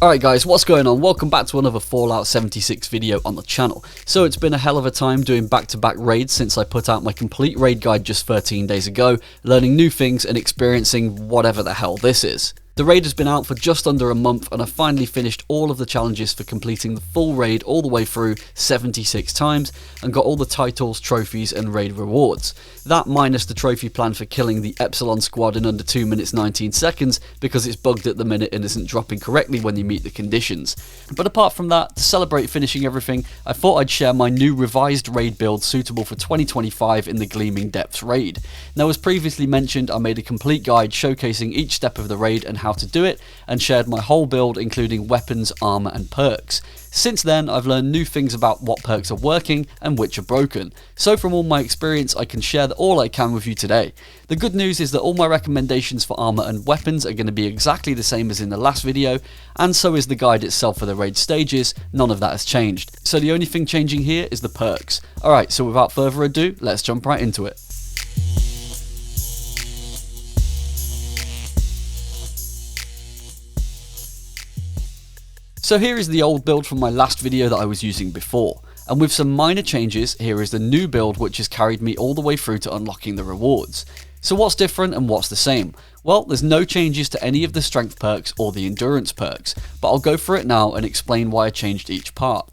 Alright guys, what's going on? Welcome back to another Fallout 76 video on the channel. So it's been a hell of a time doing back-to-back raids since I put out my complete raid guide just 13 days ago, learning new things and experiencing whatever the hell this is. The raid has been out for just under a month and I finally finished all of the challenges for completing the full raid all the way through 76 times and got all the titles, trophies and raid rewards. That minus the trophy plan for killing the Epsilon squad in under 2 minutes 19 seconds because it's bugged at the minute and isn't dropping correctly when you meet the conditions. But apart from that, to celebrate finishing everything, I thought I'd share my new revised raid build suitable for 2025 in the Gleaming Depths raid. Now as previously mentioned, I made a complete guide showcasing each step of the raid and how to do it, and shared my whole build including weapons, armor and perks. Since then I've learned new things about what perks are working and which are broken, so from all my experience I can share all I can with you today. The good news is that all my recommendations for armor and weapons are going to be exactly the same as in the last video, and so is the guide itself for the raid stages. None of that has changed, so the only thing changing here is the perks. Alright, so without further ado, let's jump right into it. So here is the old build from my last video that I was using before, and with some minor changes, here is the new build which has carried me all the way through to unlocking the rewards. So what's different and what's the same? Well, there's no changes to any of the strength perks or the endurance perks, but I'll go through it now and explain why I changed each part.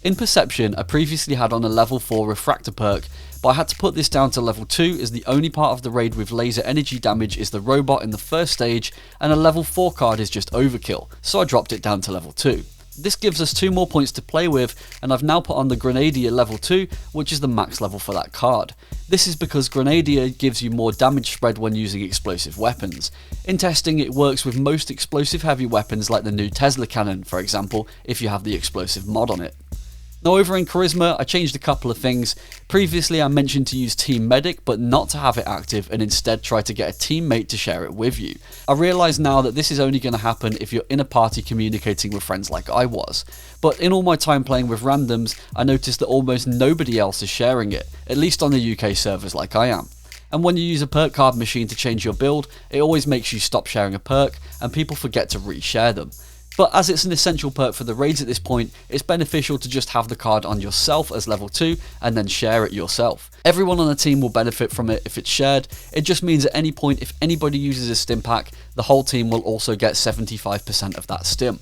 In Perception, I previously had on a level 4 refractor perk, but I had to put this down to level 2 as the only part of the raid with laser energy damage is the robot in the first stage, and a level 4 card is just overkill, so I dropped it down to level 2. This gives us 2 more points to play with, and I've now put on the Grenadier level 2, which is the max level for that card. This is because Grenadier gives you more damage spread when using explosive weapons. In testing, it works with most explosive heavy weapons like the new Tesla cannon, for example, if you have the explosive mod on it. Now over in Charisma, I changed a couple of things. Previously I mentioned to use Team Medic but not to have it active and instead try to get a teammate to share it with you. I realise now that this is only going to happen if you're in a party communicating with friends like I was. But in all my time playing with randoms, I noticed that almost nobody else is sharing it, at least on the UK servers like I am. And when you use a perk card machine to change your build, it always makes you stop sharing a perk and people forget to reshare them. But as it's an essential perk for the raids at this point, it's beneficial to just have the card on yourself as level 2 and then share it yourself. Everyone on the team will benefit from it if it's shared. It just means at any point if anybody uses a stim pack, the whole team will also get 75% of that stim.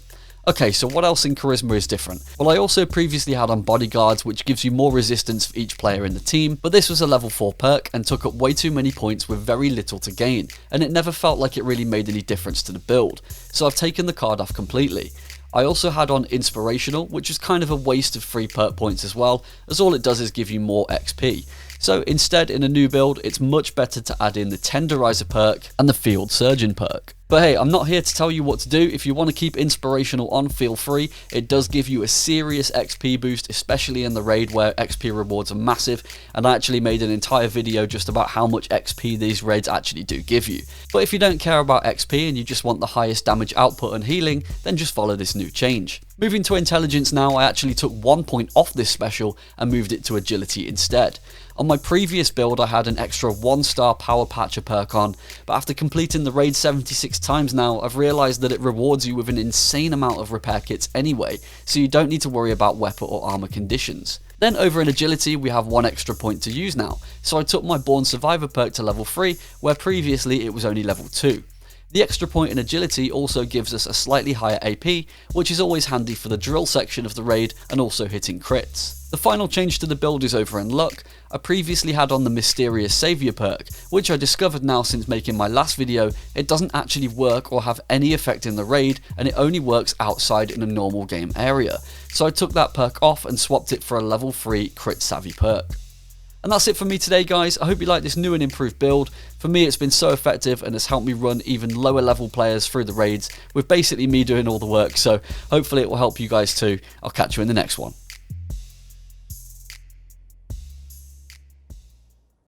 Okay, so what else in Charisma is different? Well, I also previously had on Bodyguards, which gives you more resistance for each player in the team, but this was a level 4 perk and took up way too many points with very little to gain, and it never felt like it really made any difference to the build, so I've taken the card off completely. I also had on Inspirational, which is kind of a waste of free perk points as well, as all it does is give you more XP. So instead, in a new build, it's much better to add in the Tenderizer perk and the Field Surgeon perk. But hey, I'm not here to tell you what to do. If you want to keep Inspirational on, feel free. It does give you a serious XP boost, especially in the raid where XP rewards are massive, and I actually made an entire video just about how much XP these raids actually do give you. But if you don't care about XP and you just want the highest damage output and healing, then just follow this new change. Moving to Intelligence now, I actually took 1 point off this special and moved it to Agility instead. On my previous build I had an extra 1-star Power Patcher perk on, but after completing the raid 76 times now, I've realised that it rewards you with an insane amount of repair kits anyway, so you don't need to worry about weapon or armour conditions. Then over in Agility we have 1 extra point to use now, so I took my Born Survivor perk to level 3, where previously it was only level 2. The extra point in Agility also gives us a slightly higher AP, which is always handy for the drill section of the raid and also hitting crits. The final change to the build is over in Luck. I previously had on the Mysterious Saviour perk, which I discovered now since making my last video, it doesn't actually work or have any effect in the raid, and it only works outside in a normal game area. So I took that perk off and swapped it for a level 3 Crit Savvy perk. And that's it for me today guys. I hope you like this new and improved build. For me it's been so effective and has helped me run even lower level players through the raids with basically me doing all the work, so hopefully it will help you guys too. I'll catch you in the next one.